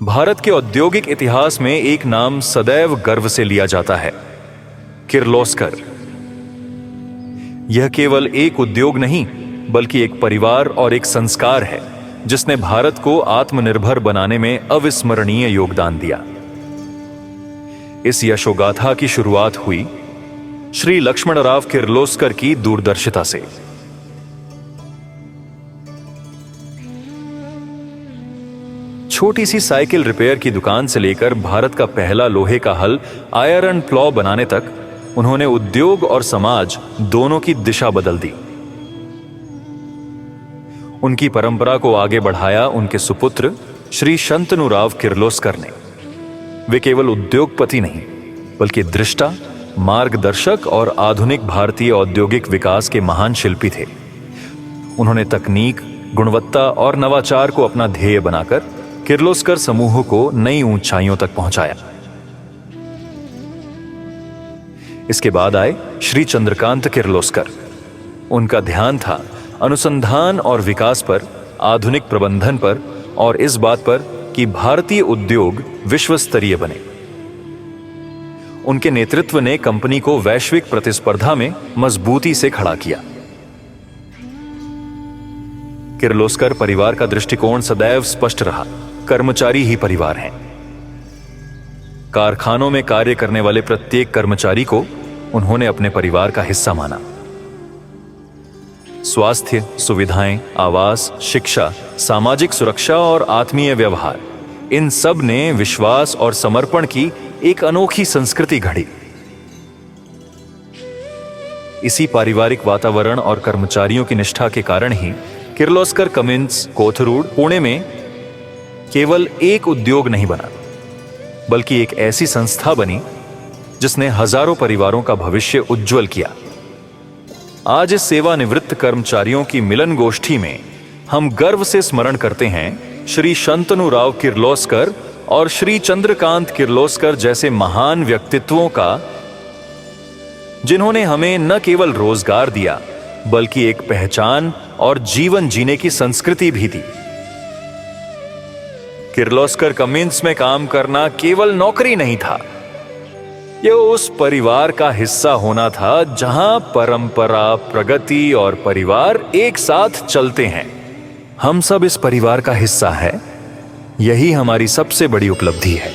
भारत के औद्योगिक इतिहास में एक नाम सदैव गर्व से लिया जाता है, किर्लोस्कर। यह केवल एक उद्योग नहीं बल्कि एक परिवार और एक संस्कार है जिसने भारत को आत्मनिर्भर बनाने में अविस्मरणीय योगदान दिया। इस यशोगाथा की शुरुआत हुई श्री लक्ष्मणराव किर्लोस्कर की दूरदर्शिता से। छोटी सी साइकिल रिपेयर की दुकान से लेकर भारत का पहला लोहे का हल आयरन प्लॉ बनाने तक उन्होंने उद्योग और समाज दोनों की दिशा बदल दी। उनकी परंपरा को आगे बढ़ाया उनके सुपुत्र श्री शंतनुराव किर्लोस्कर ने। वे केवल उद्योगपति नहीं बल्कि दृष्टा, मार्गदर्शक और आधुनिक भारतीय औद्योगिक विकास के महान शिल्पी थे। उन्होंने तकनीक, गुणवत्ता और नवाचार को अपना ध्येय बनाकर किर्लोस्कर समूह को नई ऊंचाइयों तक पहुंचाया। इसके बाद आए श्री चंद्रकांत किर्लोस्कर। उनका ध्यान था अनुसंधान और विकास पर, आधुनिक प्रबंधन पर और इस बात पर कि भारतीय उद्योग विश्व स्तरीय बने। उनके नेतृत्व ने कंपनी को वैश्विक प्रतिस्पर्धा में मजबूती से खड़ा किया। किर्लोस्कर परिवार का दृष्टिकोण सदैव स्पष्ट रहा, कर्मचारी ही परिवार हैं। कारखानों में कार्य करने वाले प्रत्येक कर्मचारी को उन्होंने अपने परिवार का हिस्सा माना। स्वास्थ्य सुविधाएं, आवास, शिक्षा, सामाजिक सुरक्षा और आत्मीय व्यवहार, इन सब ने विश्वास और समर्पण की एक अनोखी संस्कृति घड़ी। इसी पारिवारिक वातावरण और कर्मचारियों की निष्ठा के कारण ही किर्लोस्कर कमिंस कोथरूड, पुणे में केवल एक उद्योग नहीं बना बल्कि एक ऐसी संस्था बनी जिसने हजारों परिवारों का भविष्य उज्जवल किया। आज इस सेवानिवृत्त कर्मचारियों की मिलन गोष्ठी में हम गर्व से स्मरण करते हैं श्री शंतनुराव किर्लोस्कर और श्री चंद्रकांत किर्लोस्कर जैसे महान व्यक्तित्वों का, जिन्होंने हमें न केवल रोजगार दिया बल्कि एक पहचान और जीवन जीने की संस्कृति भी दी। किर्लोस्कर कमिंस में काम करना केवल नौकरी नहीं था, यह उस परिवार का हिस्सा होना था जहां परंपरा, प्रगति और परिवार एक साथ चलते हैं। हम सब इस परिवार का हिस्सा हैं, यही हमारी सबसे बड़ी उपलब्धि है।